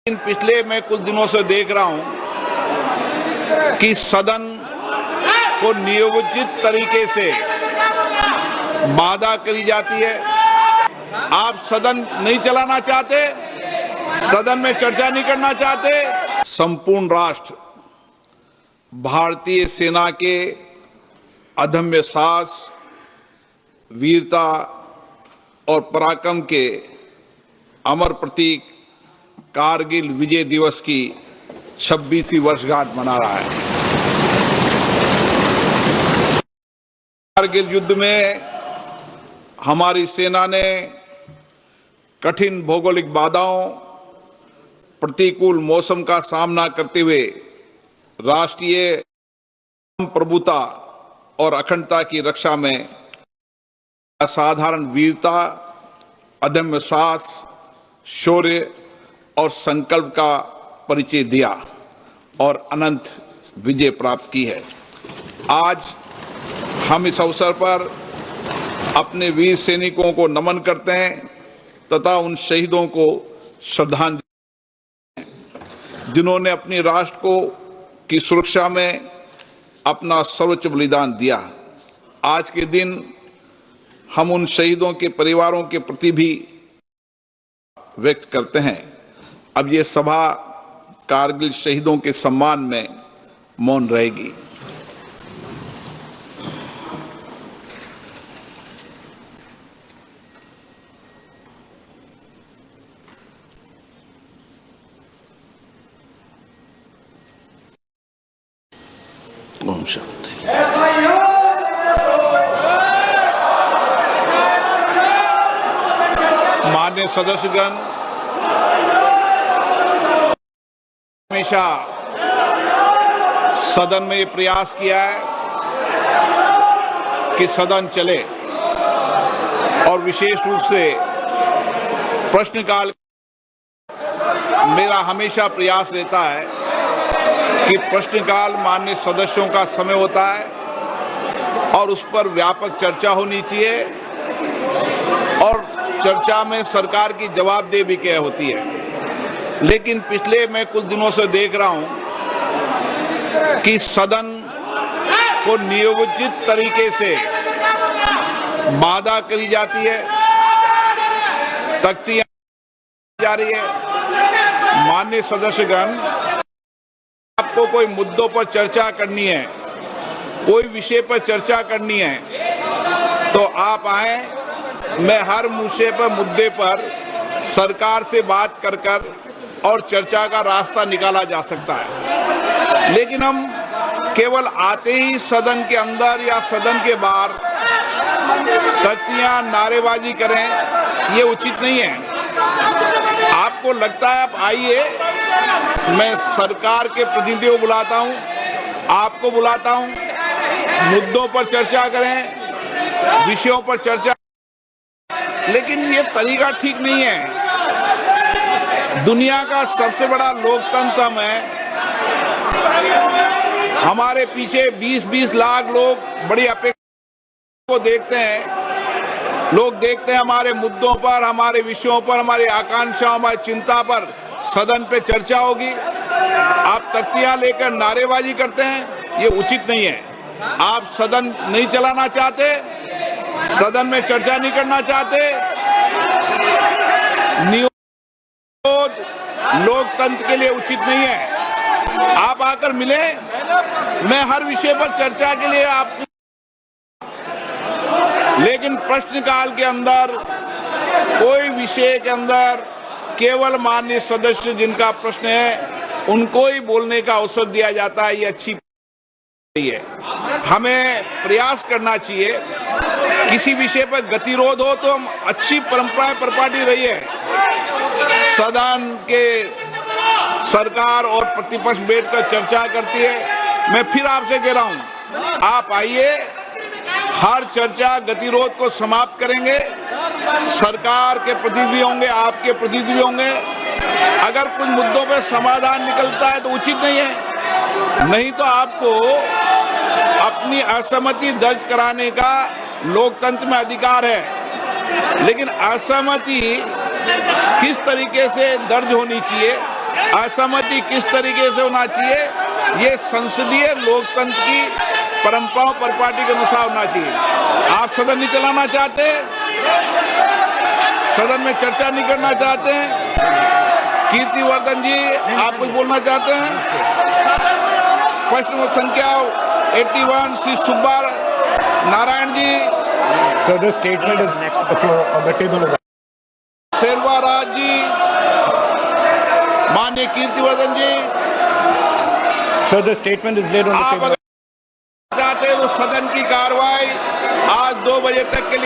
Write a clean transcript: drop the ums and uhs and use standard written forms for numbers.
पिछले मैं कुछ दिनों से देख रहा हूं कि सदन को नियोजित तरीके से बाधा करी जाती है। आप सदन नहीं चलाना चाहते, सदन में चर्चा नहीं करना चाहते। संपूर्ण राष्ट्र भारतीय सेना के अदम्य साहस, वीरता और पराक्रम के अमर प्रतीक कारगिल विजय दिवस की 26वीं वर्षगांठ मना रहा है। कारगिल युद्ध में हमारी सेना ने कठिन भौगोलिक बाधाओं, प्रतिकूल मौसम का सामना करते हुए राष्ट्रीय प्रभुता और अखंडता की रक्षा में असाधारण वीरता, अदम्य साहस, शौर्य और संकल्प का परिचय दिया और अनंत विजय प्राप्त की है। आज हम इस अवसर पर अपने वीर सैनिकों को नमन करते हैं तथा उन शहीदों को श्रद्धांजलि जिन्होंने अपने राष्ट्र को की सुरक्षा में अपना सर्वोच्च बलिदान दिया। आज के दिन हम उन शहीदों के परिवारों के प्रति भी व्यक्त करते हैं। अब ये सभा कारगिल शहीदों के सम्मान में मौन रहेगी। ओम शांति। माननीय सदस्यगण, हमेशा सदन में ये प्रयास किया है कि सदन चले और विशेष रूप से प्रश्नकाल मेरा हमेशा प्रयास रहता है कि प्रश्नकाल माननीय सदस्यों का समय होता है और उस पर व्यापक चर्चा होनी चाहिए और चर्चा में सरकार की जवाबदेही भी क्या होती है। लेकिन पिछले मैं कुछ दिनों से देख रहा हूं कि सदन को नियोजित तरीके से बाधा करी जाती है, तख्तियां जा रही है। माननीय सदस्यगण, आपको कोई मुद्दों पर चर्चा करनी है, कोई विषय पर चर्चा करनी है तो आप आए। मैं हर मुद्दे पर सरकार से बात कर और चर्चा का रास्ता निकाला जा सकता है। लेकिन हम केवल आते ही सदन के अंदर या सदन के बाहर तख्तियां नारेबाजी करें, ये उचित नहीं है। आपको लगता है आप आइए, मैं सरकार के प्रतिनिधियों को बुलाता हूं, आपको बुलाता हूं, मुद्दों पर चर्चा करें, विषयों पर चर्चा, लेकिन ये तरीका ठीक नहीं है। दुनिया का सबसे बड़ा लोकतंत्र हम है। हमारे पीछे 20-20 लाख लोग बड़ी अपेक्षा को देखते हैं। लोग देखते हैं हमारे मुद्दों पर, हमारे विषयों पर, हमारी आकांक्षाओं, हमारी चिंता पर सदन पे चर्चा होगी। आप तख्तियां लेकर नारेबाजी करते हैं, ये उचित नहीं है। आप सदन नहीं चलाना चाहते, सदन में चर्चा नहीं करना चाहते। लोकतंत्र के लिए उचित नहीं है। आप आकर मिले, मैं हर विषय पर चर्चा के लिए आप, लेकिन प्रश्नकाल के अंदर कोई विषय के अंदर केवल माननीय सदस्य जिनका प्रश्न है उनको ही बोलने का अवसर दिया जाता है, ये अच्छी है। हमें प्रयास करना चाहिए, किसी विषय पर गतिरोध हो तो हम अच्छी परंपराएं परिपाटी रही है। सदन के सरकार और प्रतिपक्ष बैठकर चर्चा करती है। मैं फिर आपसे कह रहा हूं, आप आइए, हर चर्चा गतिरोध को समाप्त करेंगे। सरकार के प्रतिनिधि होंगे, आपके प्रतिनिधि होंगे। अगर कुछ मुद्दों पर समाधान निकलता है तो उचित नहीं है, नहीं तो आपको अपनी असहमति दर्ज कराने का लोकतंत्र में अधिकार है। लेकिन असहमति किस तरीके से दर्ज होनी चाहिए, असहमति किस तरीके से होना चाहिए, ये संसदीय लोकतंत्र की परंपराओं परिपाटी के अनुसार होना चाहिए। आप सदन नहीं चलाना चाहते, सदन में चर्चा नहीं करना चाहते हैं। कीर्तिवर्धन जी, आप कुछ बोलना चाहते हैं? प्रश्न संख्या 81 Shri Subba Narayan ji. So the statement is next to the floor on the table. Selvaraj जी, माननीय कीर्तिवर्धन जी, So the statement is laid on the आप table. अगर चाहते हैं तो सदन की कार्रवाई आज 2 बजे तक के लिए